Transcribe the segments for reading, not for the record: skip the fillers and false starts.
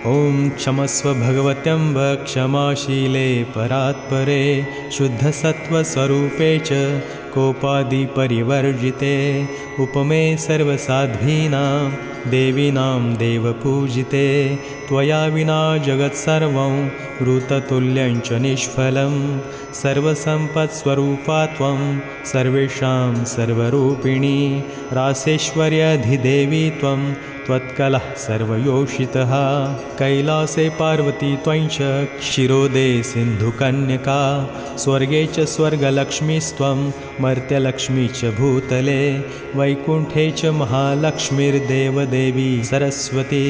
ॐ क्षमस्व भगवत्यम्ब क्षमाशीले परात्परे शुद्धसत्त्वस्वरूपे च कोपादिपरिवर्जिते उपमे सर्वसाध्वीनां देवीनां देवपूजिते त्वया विना जगत्सर्वं ऋततुल्यं च निष्फलं सर्वसम्पत्स्वरूपा त्वं सर्वेषां सर्वरूपिणी रासेश्वर्यधिदेवी त्वं त्वत्कलः सर्वयोषितः कैलासे पार्वती त्वं च क्षीरोदे सिन्धुकन्यका स्वर्गे च स्वर्गलक्ष्मीस्त्वं मर्त्यलक्ष्मी च भूतले वैकुण्ठे च महालक्ष्मीर्देवदेवी सरस्वती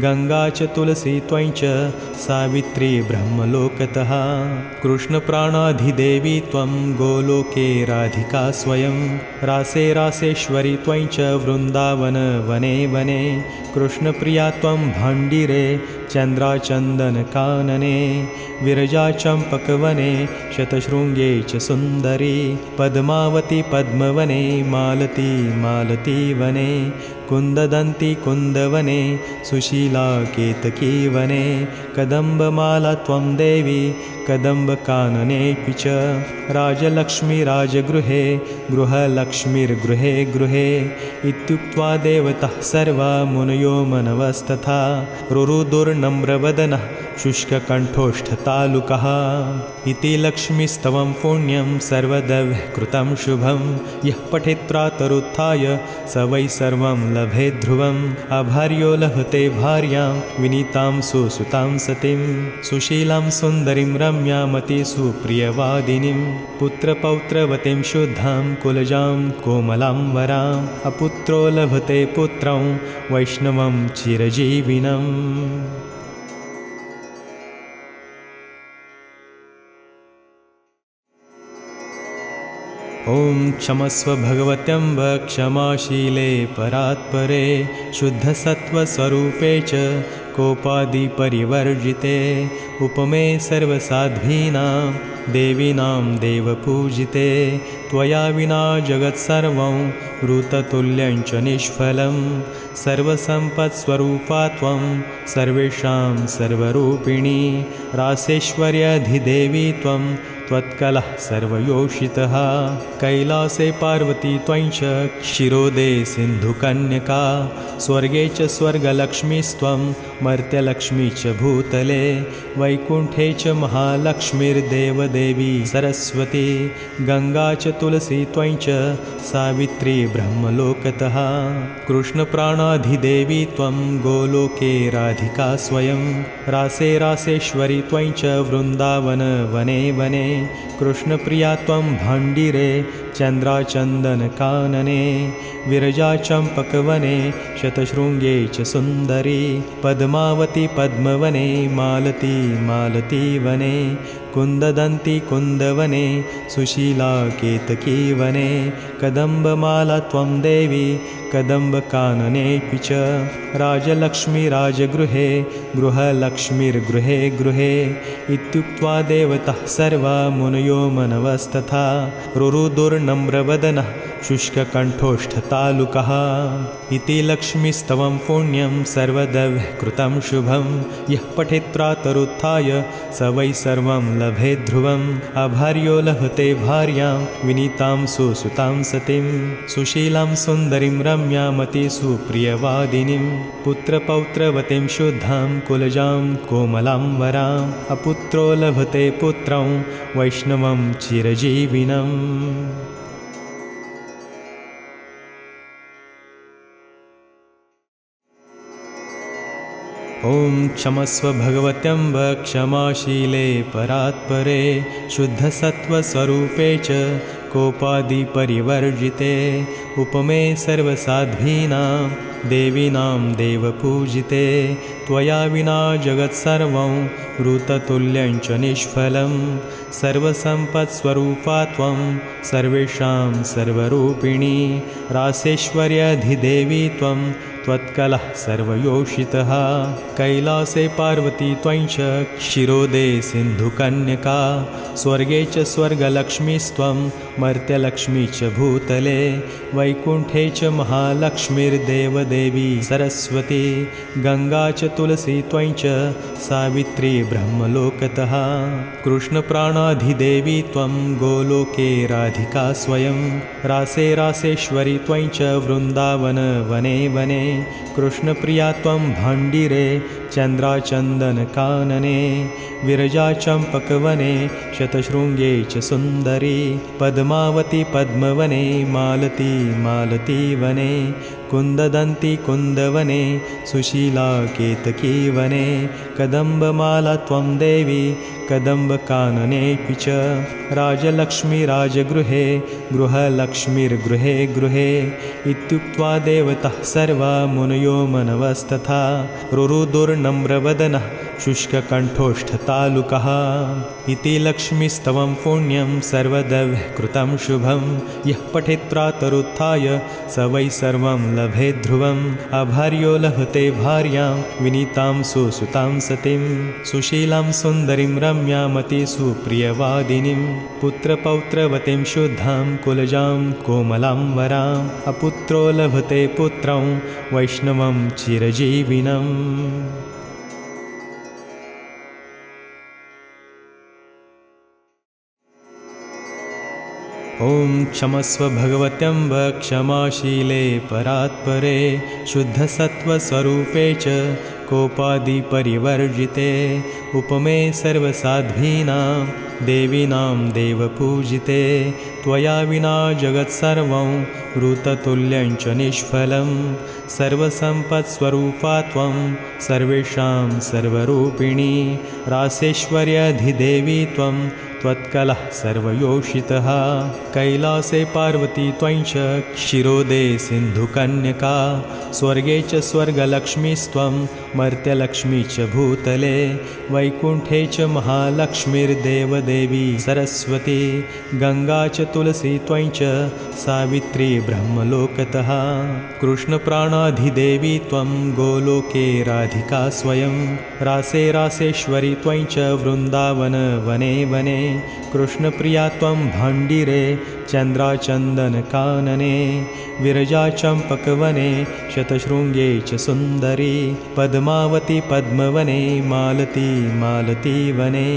गङ्गा च तुलसी त्वं च सावित्री ब्रह्मलोकतः कृष्णप्राणाधिदेवी त्वं गोलोके राधिका स्वयं रासे रासेश्वरी त्वं च वृन्दावन वने वने कृष्णप्रिया त्वं भाण्डिरे चन्द्राचन्दनकानने विरजाचम्पकवने शतशृङ्गे च सुन्दरी पद्मावती पद्मवने मालती मालतीवने कुन्ददन्ती कुन्दवने सुशीला केतकीवने कदम्बमाला त्वं देवी कदम्बकाननेऽपि च राजलक्ष्मी राजगृहे गृहलक्ष्मीर्गृहे गृहे इत्युक्त्वा देवतः सर्वा मुनयो मनवस्तथा रुरुदुर्नम्रवदनः शुष्ककण्ठोष्ठतालुकः इति लक्ष्मीस्तवं पुण्यं सर्वदव्यः कृतं शुभं यः पठित्रातरुत्थाय स वै सर्वं लभे ध्रुवम् अभार्यो लभते भार्यां विनीतां सुसुतां सतीं सुशीलां सुन्दरीं रम्यामति सुप्रियवादिनीं पुत्रपौत्रवतीं शुद्धां कुलजां कोमलां वराम् अपुत्रो लभते पुत्रं वैष्णवं चिरजीविनम्। ॐ क्षमस्व भगवत्यम्ब क्षमाशीले परात्परे शुद्धसत्त्वस्वरूपे च कोपादिपरिवर्जिते उपमे सर्वसाध्वीनां देवीनां देवपूजिते त्वया विना जगत्सर्वं ऋततुल्यं च निष्फलं सर्वसम्पत्स्वरूपा त्वं सर्वेषां सर्वरूपिणी रासेश्वर्यधिदेवी त्वं त्वत्कलः सर्वयोषितः कैलासे पार्वती त्वं च क्षीरोदे सिन्धुकन्यका स्वर्गे च स्वर्गलक्ष्मीस्त्वं मर्त्यलक्ष्मी च भूतले वैकुण्ठे च महालक्ष्मीर्देवदेवी सरस्वती गङ्गा च तुलसी त्वं च सावित्री ब्रह्मलोकतः कृष्णप्राणाधिदेवी त्वं गोलोके राधिका स्वयं रासे रासेश्वरी त्वं च वृन्दावन वने वने कृष्णप्रिया त्वं भाण्डिरे चन्द्राचन्दनकानने विरजाचम्पकवने शतशृङ्गे च सुन्दरी पद्मावती पद्मवने मालती मालतीवने कुन्ददन्ती कुन्दवने सुशीला केतकीवने कदम्बमाला त्वं देवी कदम्बकाननेऽपि च राजलक्ष्मी राजगृहे गृहलक्ष्मीर्गृहे गृहे इत्युक्त्वा देवतः सर्वा मुनयो मनवस्तथा रुरुदुर्नम्रवदनः शुष्ककण्ठोष्ठतालुकः इति लक्ष्मीस्तवं पुण्यं सर्वदव्यः कृतं शुभं यः पठित्रातरुत्थाय स वै सर्वं लभे ध्रुवम् अभार्यो लभते भार्यां विनीतां सुसुतां सतीं सुशीलां सुन्दरीं रम्यामति सुप्रियवादिनीं पुत्रपौत्रवतीं शुद्धां कुलजां कोमलां वराम् अपुत्रो लभते पुत्रं वैष्णवं चिरजीविनम्। ॐ क्षमस्व भगवत्यम्ब क्षमाशीले परात्परे शुद्धसत्त्वस्वरूपे च कोपादिपरिवर्जिते उपमे सर्वसाध्वीनां देवीनां देवपूजिते त्वया विना जगत्सर्वं ऋततुल्यं च निष्फलं सर्वसम्पत्स्वरूपा त्वं सर्वेषां सर्वरूपिणी रासेश्वर्यधिदेवी त्वं त्वत्कलः सर्वयोषितः कैलासे पार्वती त्वं च क्षीरोदे सिन्धुकन्यका स्वर्गे च स्वर्गलक्ष्मीस्त्वं मर्त्यलक्ष्मी च भूतले वैकुण्ठे च महालक्ष्मीर्देवदेवी सरस्वती गङ्गा च तुलसी त्वं च सावित्री ब्रह्मलोकतः कृष्णप्राणाधिदेवी त्वं गोलोके राधिका स्वयं रासे रासेश्वरी त्वं च वृन्दावन वने वने कृष्णप्रिया त्वं भाण्डिरे चन्द्राचन्दनकानने विरजाचम्पकवने शतशृङ्गे च सुन्दरी पद्मावती पद्मवने मालती मालती वने कुन्ददन्ती कुन्दवने सुशीला केतकी वने कदम्बमाला त्वं देवी कदम्बकाननेऽपि च राजलक्ष्मी राजगृहे गृहलक्ष्मीर्गृहे गृहे इत्युक्त्वा देवताः सर्वा मुनयो मनवस्तथा रुरुदुर्नम्रवदनः शुष्ककण्ठोष्ठतालुकः इति लक्ष्मीस्तवं पुण्यं सर्वदव्यः कृतं शुभं यः पठेत् प्रातरुत्थाय स वै सर्वं लभेत् ध्रुवम् अभार्यो लभते भार्यां विनीतां सुसुतां सतीं सुशीलां सुन्दरीं रम्यामति सुप्रियवादिनीं पुत्रपौत्रवतीं शुद्धां कुलजां कोमलां वराम् अपुत्रो लभते पुत्रं वैष्णवं चिरजीविनम्। ॐ क्षमस्व भगवत्यम्ब क्षमाशीले परात्परे शुद्धसत्त्वस्वरूपे च कोपादिपरिवर्जिते उपमे सर्वसाध्वीनां देवीनां देवपूजिते त्वया विना जगत्सर्वं ऋततुल्यं च निष्फलं सर्वसम्पत्स्वरूपा त्वं सर्वेषां सर्वरूपिणी रासेश्वर्यधिदेवी त्वं त्वत्कलः सर्वयोषितः कैलासे पार्वती त्वं च क्षीरोदे सिन्धुकन्यका स्वर्गे च स्वर्गलक्ष्मीस्त्वं मर्त्यलक्ष्मी च भूतले वैकुण्ठे च महालक्ष्मीर्देवदेवी सरस्वती गङ्गा च तुलसी त्वं च सावित्री ब्रह्मलोकतः कृष्णप्राणाधिदेवी त्वं गोलोके राधिका स्वयं रासे रासेश्वरी त्वं च वृन्दावन वने वने कृष्णप्रिया त्वं भाण्डिरे चन्द्राचन्दनकानने विरजाचम्पकवने शतशृङ्गे च सुन्दरी पद्मावती पद्मवने मालती मालती वने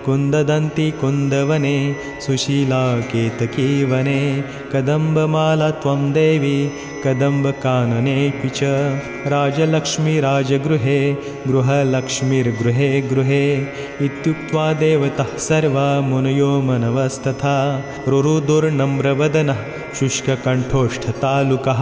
कुन्ददन्ती कुन्दवने सुशीला केतकी वने कदम्बमाला त्वं देवी कदम्बकाननेऽपि च राजलक्ष्मी राजगृहे गृहलक्ष्मीर्गृहे गृहे इत्युक्त्वा देवताः सर्वा मुनयो मनवस्तथा रुरुदुर्नम्रवदनः शुष्ककण्ठोष्ठतालुकः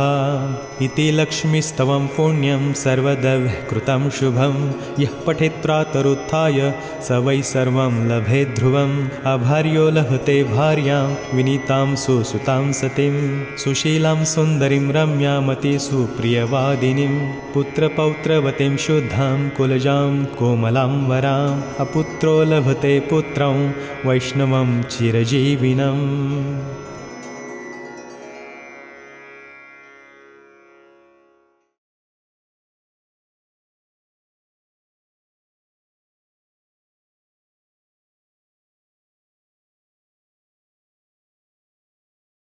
इति लक्ष्मीस्तवं पुण्यं सर्वदव्यः कृतं शुभं यः पठेत् प्रातरुत्थाय स वै सर्वं लभेत् ध्रुवम् अभार्यो लभते भार्यां विनीतां सुसुतां सतीं सुशीलां सुन्दरीं रम्यामति सुप्रियवादिनीं पुत्रपौत्रवतीं शुद्धां कुलजां कोमलां वराम् अपुत्रो लभते पुत्रं वैष्णवं चिरजीविनम्।